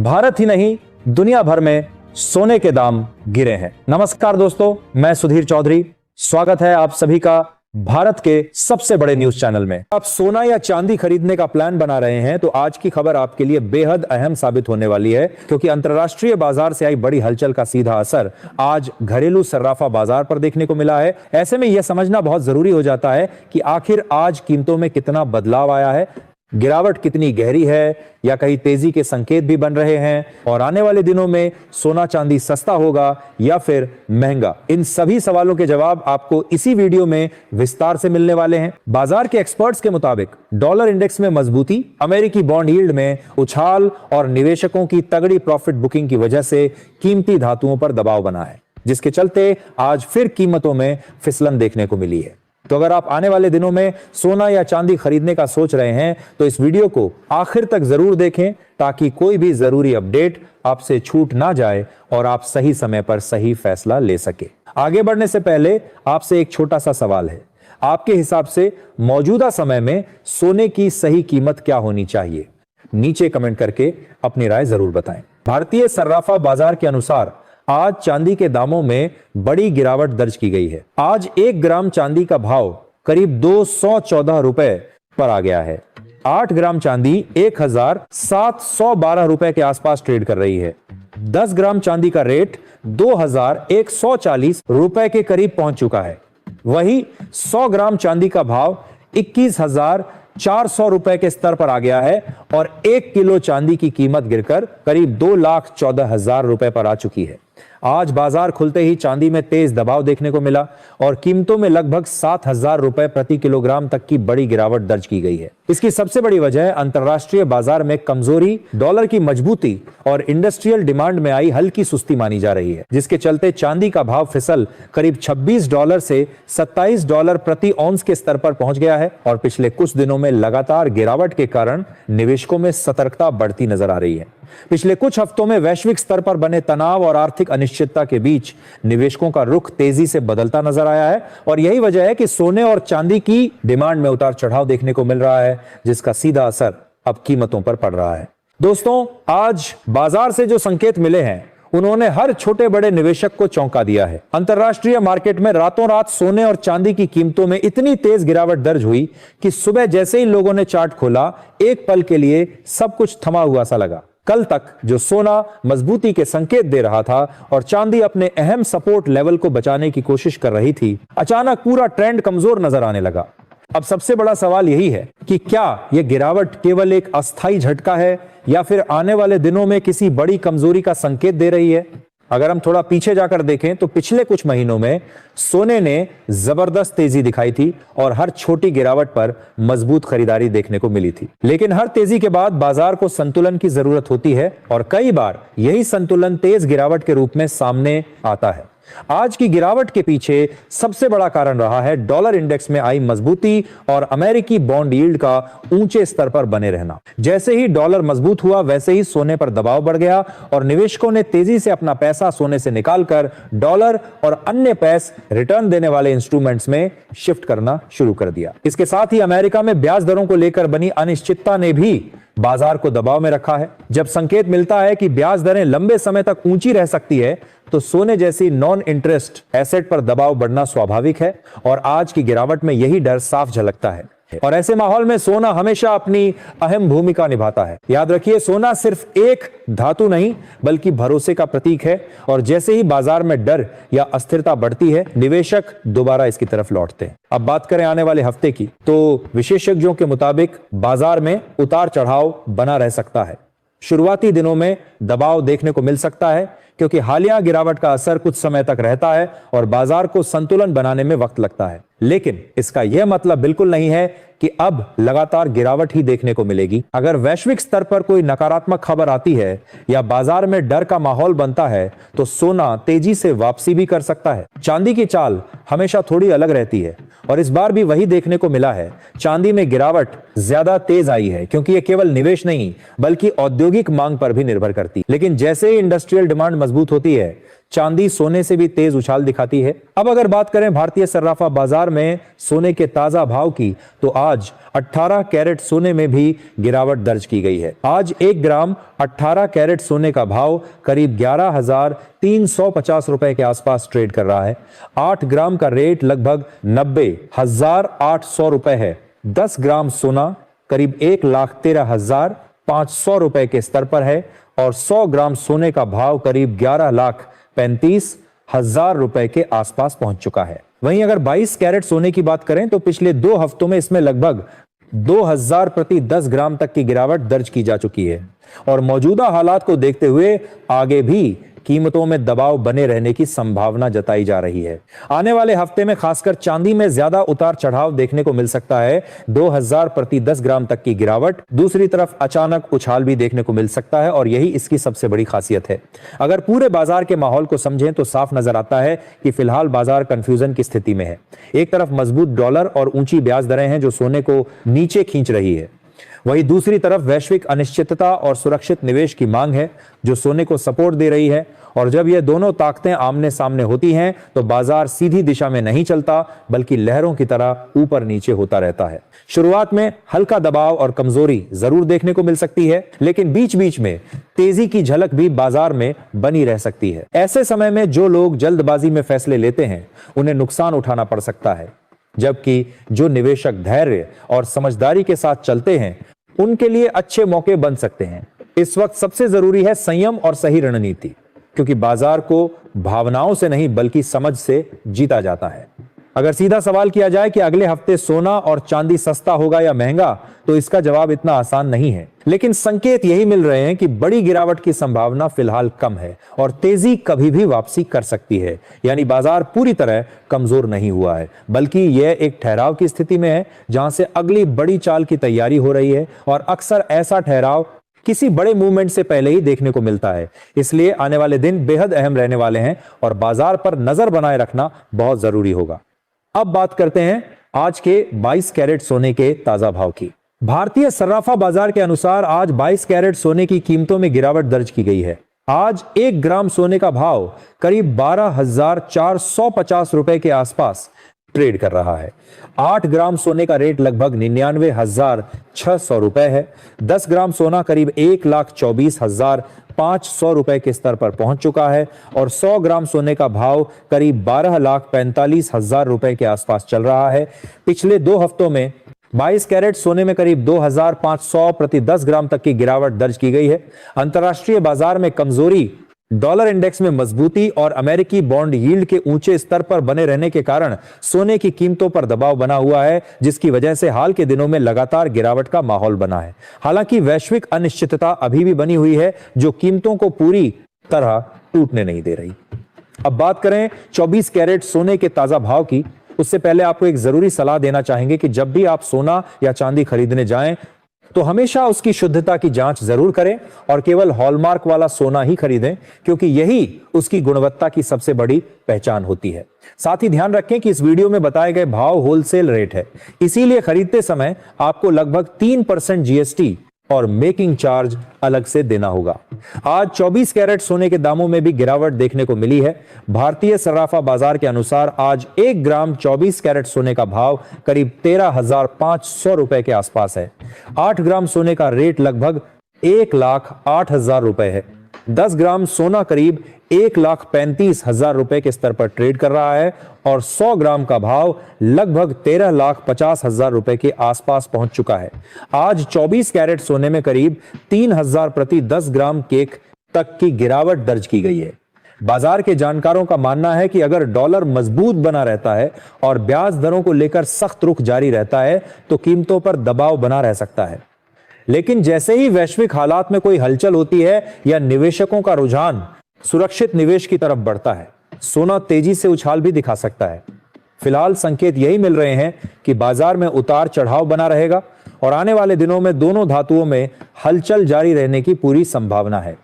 भारत ही नहीं दुनिया भर में सोने के दाम गिरे हैं। नमस्कार दोस्तों, मैं सुधीर चौधरी, स्वागत है आप सभी का भारत के सबसे बड़े न्यूज चैनल में। आप सोना या चांदी खरीदने का प्लान बना रहे हैं तो आज की खबर आपके लिए बेहद अहम साबित होने वाली है, क्योंकि अंतरराष्ट्रीय बाजार से आई बड़ी हलचल का सीधा असर आज घरेलू सर्राफा बाजार पर देखने को मिला है। ऐसे में यह समझना बहुत जरूरी हो जाता है कि आखिर आज कीमतों में कितना बदलाव आया है, गिरावट कितनी गहरी है या कहीं तेजी के संकेत भी बन रहे हैं, और आने वाले दिनों में सोना चांदी सस्ता होगा या फिर महंगा। इन सभी सवालों के जवाब आपको इसी वीडियो में विस्तार से मिलने वाले हैं। बाजार के एक्सपर्ट्स के मुताबिक डॉलर इंडेक्स में मजबूती, अमेरिकी बॉन्ड यील्ड में उछाल और निवेशकों की तगड़ी प्रॉफिट बुकिंग की वजह से कीमती धातुओं पर दबाव बना है, जिसके चलते आज फिर कीमतों में फिसलन देखने को मिली है। तो अगर आप आने वाले दिनों में सोना या चांदी खरीदने का सोच रहे हैं तो इस वीडियो को आखिर तक जरूर देखें, ताकि कोई भी जरूरी अपडेट आपसे छूट ना जाए और आप सही समय पर सही फैसला ले सके। आगे बढ़ने से पहले आपसे एक छोटा सा सवाल है, आपके हिसाब से मौजूदा समय में सोने की सही कीमत क्या होनी चाहिए? नीचे कमेंट करके अपनी राय जरूर बताएं। भारतीय सर्राफा बाजार के अनुसार आज चांदी के दामों में बड़ी गिरावट दर्ज की गई है। आज 1 ग्राम चांदी का भाव करीब 214 रुपए पर आ गया है। 8 ग्राम चांदी 1712 रुपए के आसपास ट्रेड कर रही है। 10 ग्राम चांदी का रेट 2140 रुपए के करीब पहुंच चुका है। वहीं 100 ग्राम चांदी का भाव 21,400 रुपए के स्तर पर आ गया है और 1 किलो चांदी की कीमत गिरकर करीब 2,14,000 रुपए पर आ चुकी है। आज बाजार खुलते ही चांदी में तेज दबाव देखने को मिला और कीमतों में लगभग 7,000 रुपए प्रति किलोग्राम तक की बड़ी गिरावट दर्ज की गई है। इसकी सबसे बड़ी वजह अंतरराष्ट्रीय बाजार में कमजोरी, डॉलर की मजबूती और इंडस्ट्रियल डिमांड में आई हल्की सुस्ती मानी जा रही है, जिसके चलते चांदी का भाव फिसल करीब $26 से $27 प्रति औंस के स्तर पर पहुंच गया है। और पिछले कुछ दिनों में लगातार गिरावट के कारण निवेशकों में सतर्कता बढ़ती नजर आ रही है। पिछले कुछ हफ्तों में वैश्विक स्तर पर बने तनाव और आर्थिक अनिश्चितता के बीच निवेशकों का रुख तेजी से बदलता नजर आया है, और यही वजह है कि सोने और चांदी की डिमांड में उतार चढ़ाव देखने को मिल रहा है, जिसका सीधा असर अब कीमतों पर पड़ रहा है। दोस्तों, आज बाजार से जो संकेत मिले हैं उन्होंने हर छोटे बड़े निवेशक को चौंका दिया है। अंतरराष्ट्रीय मार्केट में रातों रात सोने और चांदी की कीमतों में इतनी तेज गिरावट दर्ज हुई कि सुबह जैसे ही लोगों ने चार्ट खोला, एक पल के लिए सब कुछ थमा हुआ सा लगा। कल तक जो सोना मजबूती के संकेत दे रहा था और चांदी अपने अहम सपोर्ट लेवल को बचाने की कोशिश कर रही थी, अचानक पूरा ट्रेंड कमजोर नजर आने लगा। अब सबसे बड़ा सवाल यही है कि क्या यह गिरावट केवल एक अस्थायी झटका है या फिर आने वाले दिनों में किसी बड़ी कमजोरी का संकेत दे रही है? अगर हम थोड़ा पीछे जाकर देखें तो पिछले कुछ महीनों में सोने ने जबरदस्त तेजी दिखाई थी और हर छोटी गिरावट पर मजबूत खरीदारी देखने को मिली थी। लेकिन हर तेजी के बाद बाजार को संतुलन की जरूरत होती है और कई बार यही संतुलन तेज गिरावट के रूप में सामने आता है। आज की गिरावट के पीछे सबसे बड़ा कारण रहा है डॉलर इंडेक्स में आई मजबूती और अमेरिकी बॉन्ड यील्ड का ऊंचे स्तर पर बने रहना। जैसे ही डॉलर मजबूत हुआ, वैसे ही सोने पर दबाव बढ़ गया और निवेशकों ने तेजी से अपना पैसा सोने से निकालकर डॉलर और अन्य पैसे रिटर्न देने वाले इंस्ट्रूमेंट्स में शिफ्ट करना शुरू कर दिया। इसके साथ ही अमेरिका में ब्याज दरों को लेकर बनी अनिश्चितता ने भी बाजार को दबाव में रखा है। जब संकेत मिलता है कि ब्याज दरें लंबे समय तक ऊंची रह सकती है, तो सोने जैसी नॉन इंटरेस्ट एसेट पर दबाव बढ़ना स्वाभाविक है, और आज की गिरावट में यही डर साफ झलकता है। और ऐसे माहौल में सोना हमेशा अपनी अहम भूमिका निभाता है। याद रखिए, सोना सिर्फ एक धातु नहीं बल्कि भरोसे का प्रतीक है, और जैसे ही बाजार में डर या अस्थिरता बढ़ती है, निवेशक दोबारा इसकी तरफ लौटते हैं। अब बात करें आने वाले हफ्ते की, तो विशेषज्ञों के मुताबिक बाजार में उतार चढ़ाव बना रह सकता है। शुरुआती दिनों में दबाव देखने को मिल सकता है, क्योंकि हालिया गिरावट का असर कुछ समय तक रहता है और बाजार को संतुलन बनाने में वक्त लगता है। लेकिन इसका यह मतलब बिल्कुल नहीं है कि अब लगातार गिरावट ही देखने को मिलेगी। अगर वैश्विक स्तर पर कोई नकारात्मक खबर आती है या बाजार में डर का माहौल बनता है, तो सोना तेजी से वापसी भी कर सकता है। चांदी की चाल हमेशा थोड़ी अलग रहती है और इस बार भी वही देखने को मिला है। चांदी में गिरावट ज्यादा तेज आई है क्योंकि यह केवल निवेश नहीं बल्कि औद्योगिक मांग पर भी निर्भर करती है। लेकिन जैसे ही इंडस्ट्रियल डिमांड मजबूत होती है, चांदी सोने से भी तेज उछाल दिखाती है। अब अगर बात करें भारतीय सर्राफा बाजार में सोने के ताजा भाव की, तो आज 18 कैरेट सोने में भी गिरावट दर्ज की गई है। आज 1 ग्राम 18 कैरेट सोने का भाव करीब 11,350 रुपए के आसपास ट्रेड कर रहा है। 8 ग्राम का रेट लगभग 90,800 रुपए है। 10 ग्राम सोना करीब 1,13,500 रुपए के स्तर पर है और 100 ग्राम सोने का भाव करीब 11,35,000 रुपए के आसपास पहुंच चुका है। वहीं अगर 22 कैरेट सोने की बात करें तो पिछले 2 हफ्तों में इसमें लगभग 2,000 प्रति 10 ग्राम तक की गिरावट दर्ज की जा चुकी है और मौजूदा हालात को देखते हुए आगे भी कीमतों में दबाव बने रहने की संभावना जताई जा रही है। आने वाले हफ्ते में खासकर चांदी में ज्यादा उतार चढ़ाव देखने को मिल सकता है। 2,000 प्रति 10 ग्राम तक की गिरावट, दूसरी तरफ अचानक उछाल भी देखने को मिल सकता है और यही इसकी सबसे बड़ी खासियत है। अगर पूरे बाजार के माहौल को समझें तो साफ नजर आता है कि फिलहाल बाजार कंफ्यूजन की स्थिति में है। एक तरफ मजबूत डॉलर और ऊंची ब्याज दरें हैं जो सोने को नीचे खींच रही है, वहीं दूसरी तरफ वैश्विक अनिश्चितता और सुरक्षित निवेश की मांग है जो सोने को सपोर्ट दे रही है। और जब ये दोनों ताकतें आमने सामने होती हैं तो बाजार सीधी दिशा में नहीं चलता बल्कि लहरों की तरह ऊपर नीचे होता रहता है। शुरुआत में हल्का दबाव और कमजोरी जरूर देखने को मिल सकती है, लेकिन बीच बीच में तेजी की झलक भी बाजार में बनी रह सकती है। ऐसे समय में जो लोग जल्दबाजी में फैसले लेते हैं उन्हें नुकसान उठाना पड़ सकता है, जबकि जो निवेशक धैर्य और समझदारी के साथ चलते हैं उनके लिए अच्छे मौके बन सकते हैं। इस वक्त सबसे जरूरी है संयम और सही रणनीति, क्योंकि बाजार को भावनाओं से नहीं बल्कि समझ से जीता जाता है। अगर सीधा सवाल किया जाए कि अगले हफ्ते सोना और चांदी सस्ता होगा या महंगा, तो इसका जवाब इतना आसान नहीं है, लेकिन संकेत यही मिल रहे हैं कि बड़ी गिरावट की संभावना फिलहाल कम है और तेजी कभी भी वापसी कर सकती है। यानी बाजार पूरी तरह कमजोर नहीं हुआ है, बल्कि यह एक ठहराव की स्थिति में है जहां से अगली बड़ी चाल की तैयारी हो रही है और अक्सर ऐसा ठहराव किसी बड़े मूवमेंट से पहले ही देखने को मिलता है। इसलिए आने वाले दिन बेहद अहम रहने वाले हैं और बाजार पर नजर बनाए रखना बहुत जरूरी होगा। अब बात करते हैं आज के 22 कैरेट सोने के ताजा भाव की। भारतीय सर्राफा बाजार के अनुसार आज 22 कैरेट सोने की कीमतों में गिरावट दर्ज की गई है। आज 1 ग्राम सोने का भाव करीब 12,450 रुपए के आसपास ट्रेड कर रहा है। 8 ग्राम सोने का रेट लगभग 99,600 रुपए है। 10 ग्राम सोना करीब 1,24,500 रुपए के स्तर पर पहुंच चुका है और 100 ग्राम सोने का भाव करीब 12,45,000 रुपए के आसपास चल रहा है। पिछले 2 हफ्तों में 22 कैरेट सोने में करीब 2,500 प्रति 10 ग्राम तक की गिरावट दर्ज की गई है। अंतर्राष्ट्रीय बाजार में कमजोरी, डॉलर इंडेक्स में मजबूती और अमेरिकी बॉन्ड यील्ड के ऊंचे स्तर पर बने रहने के कारण सोने की कीमतों पर दबाव बना हुआ है, जिसकी वजह से हाल के दिनों में लगातार गिरावट का माहौल बना है। हालांकि वैश्विक अनिश्चितता अभी भी बनी हुई है जो कीमतों को पूरी तरह टूटने नहीं दे रही। अब बात करें 24 कैरेट सोने के ताजा भाव की, उससे पहले आपको एक जरूरी सलाह देना चाहेंगे कि जब भी आप सोना या चांदी खरीदने जाएं तो हमेशा उसकी शुद्धता की जांच जरूर करें और केवल हॉलमार्क वाला सोना ही खरीदें, क्योंकि यही उसकी गुणवत्ता की सबसे बड़ी पहचान होती है। साथ ही ध्यान रखें कि इस वीडियो में बताए गए भाव होलसेल रेट है, इसीलिए खरीदते समय आपको लगभग 3% जीएसटी और मेकिंग चार्ज अलग से देना होगा। आज 24 कैरेट सोने के दामों में भी गिरावट देखने को मिली है। भारतीय सर्राफा बाजार के अनुसार आज 1 ग्राम 24 कैरेट सोने का भाव करीब 13,500 रुपए के आसपास है। 8 ग्राम सोने का रेट लगभग 1,08,000 रुपए है। 10 ग्राम सोना करीब 1,35,000 रुपए के स्तर पर ट्रेड कर रहा है और 100 ग्राम का भाव लगभग 13,50,000 रुपए के आसपास पहुंच चुका है। आज 24 कैरेट सोने में करीब 3,000 प्रति 10 ग्राम केक तक की गिरावट दर्ज की गई है। बाजार के जानकारों का मानना है कि अगर डॉलर मजबूत बना रहता है और ब्याज दरों को लेकर सख्त रुख जारी रहता है तो कीमतों पर दबाव बना रह सकता है, लेकिन जैसे ही वैश्विक हालात में कोई हलचल होती है या निवेशकों का रुझान सुरक्षित निवेश की तरफ बढ़ता है, सोना तेजी से उछाल भी दिखा सकता है। फिलहाल संकेत यही मिल रहे हैं कि बाजार में उतार चढ़ाव बना रहेगा और आने वाले दिनों में दोनों धातुओं में हलचल जारी रहने की पूरी संभावना है।